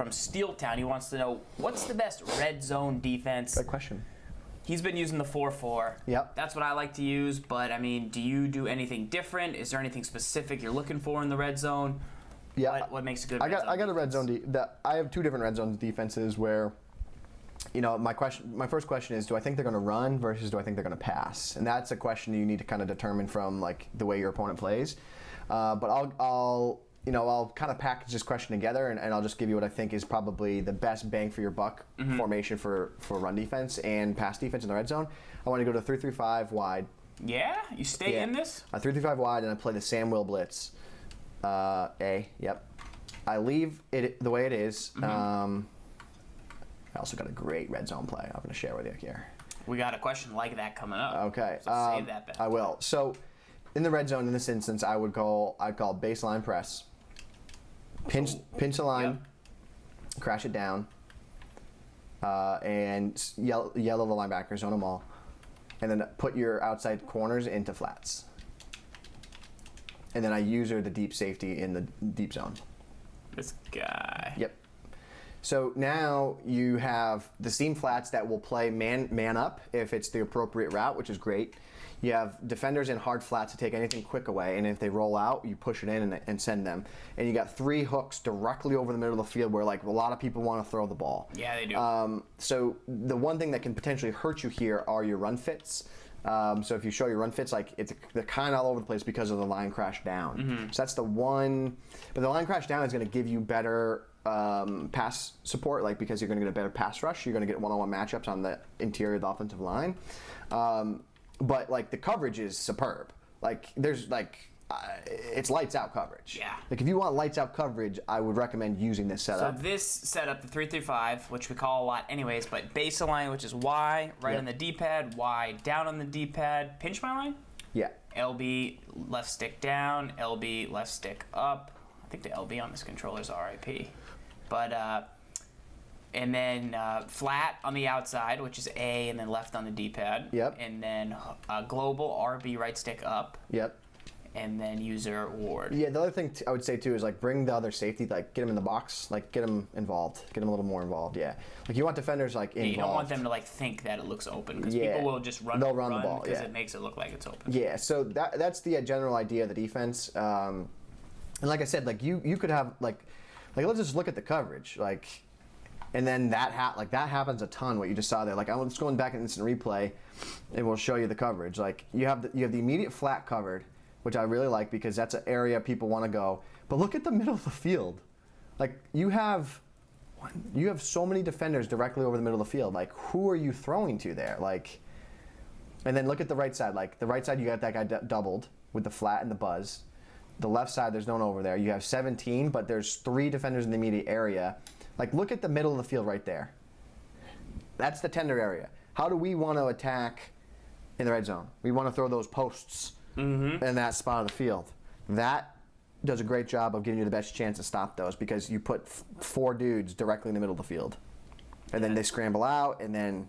from Steeltown. He wants to know, what's the best red zone defense? Good question. He's been using the 4-4. Yep. That's what I like to use, but I mean, do you do anything different? Is there anything specific you're looking for in the red zone? Yeah. What makes a good I got a red zone. I have two different red zone defenses where, you know, my first question is, do I think they're going to run versus do I think they're going to pass? And that's a question you need to kind of determine from like the way your opponent plays. But I'll kind of package this question together, and I'll just give you what I think is probably the best bang for your buck formation for run defense and pass defense in the red zone. I want to go to 3-3-5 wide. Yeah? You stay in this? 3-3-5 wide, and I play the Sam Will blitz. Yep. I leave it the way it is. I also got a great red zone play I'm going to share with you here. We got a question like that coming up. Okay. So save that bet. I will. So in the red zone in this instance, I'd call baseline press. Pinch the line, crash it down, and yell the linebackers, zone them all, and then put your outside corners into flats. And then I user the deep safety in the deep zone. This guy. Yep. So now you have the seam flats that will play man up if it's the appropriate route, which is great. You have defenders in hard flats to take anything quick away, and if they roll out, you push it in and send them. And you got 3 hooks directly over the middle of the field where like a lot of people want to throw the ball. Yeah, they do. So the one thing that can potentially hurt you here are your run fits. So if you show your run fits, like they're kind of all over the place because of the line crash down. So that's the one. But the line crash down is going to give you better pass support, like because you're going to get a better pass rush. You're going to get one-on-one matchups on the interior of the offensive line. But like the coverage is superb. Like there's like it's lights out coverage. Yeah. Like if you want lights out coverage, I would recommend using this setup. So this setup, the 3-3-5, which we call a lot anyways, but baseline, which is Y right on the D-pad, Y down on the D-pad. Pinch my line. Yeah. LB left stick down, LB left stick up. I think the LB on this controller is RIP. But and then flat on the outside, which is A, and then left on the D-pad. Yep. And then global RB right stick up. Yep. And then user ward. Yeah, the other thing I would say too is like bring the other safety, like get them in the box, like get them involved, get them a little more involved. Yeah, like you want defenders like involved. You don't want them to like think that it looks open because Yeah. people will just run. They'll run the ball, because yeah. it makes it look like it's open. Yeah, so that's the general idea of the defense. And like I said, like you could have like let's just look at the coverage, like, and then that happens a ton. What you just saw there, like I'm just going back in instant replay, and we'll show you the coverage. Like you have the immediate flat covered, which I really like because that's an area people want to go. But look at the middle of the field. Like you have so many defenders directly over the middle of the field. Like who are you throwing to there? Like, and then look at the right side. Like the right side, you got that guy doubled with the flat and the buzz. The left side, there's no one over there. You have 17, but there's 3 defenders in the immediate area. Like look at the middle of the field right there. That's the tender area. How do we want to attack in the red zone? We want to throw those posts. In that spot of the field. That does a great job of giving you the best chance to stop those because you put 4 dudes directly in the middle of the field. And then they scramble out, and then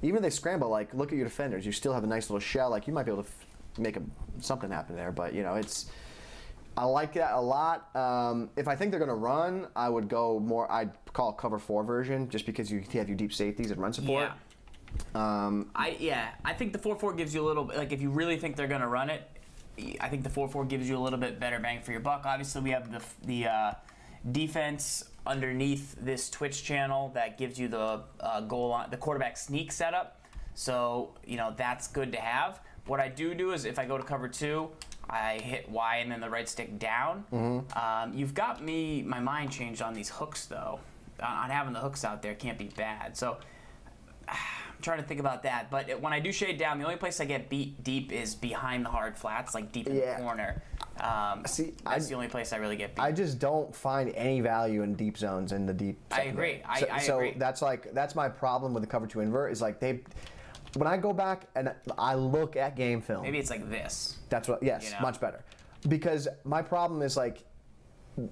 even if they scramble, like look at your defenders. You still have a nice little shell. Like you might be able to make something happen there, but you know, I like that a lot. If I think they're going to run, I would go more, I'd call cover 4 version just because you have your deep safeties and run support. Yeah. I think the 4-4 gives you a little bit, like if you really think they're going to run it, I think the 4-4 gives you a little bit better bang for your buck. Obviously, we have the defense underneath this Twitch channel that gives you the goal line, the quarterback sneak setup. So, you know, that's good to have. What I do is if I go to cover 2, I hit Y and then the right stick down. You've got my mind changed on these hooks, though. On having the hooks out there can't be bad. So I'm trying to think about that, but when I do shade down, the only place I get beat deep is behind the hard flats, like deep in the corner. See, that's the only place I really get beat. I just don't find any value in deep zones in the deep. I agree. I So agree. that's my problem with the cover 2 invert is like when I go back and I look at game film. Maybe it's like this. That's what. Yes, you know? Much better. Because my problem is like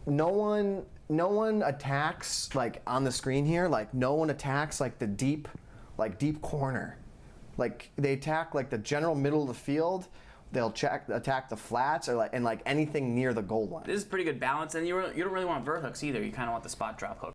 no one attacks like on the screen here. Like no one attacks like the deep corner. Like they attack like the general middle of the field. They'll attack the flats or and anything near the goal line. This is pretty good balance, and you don't really want vert hooks either. You kind of want the spot drop hook.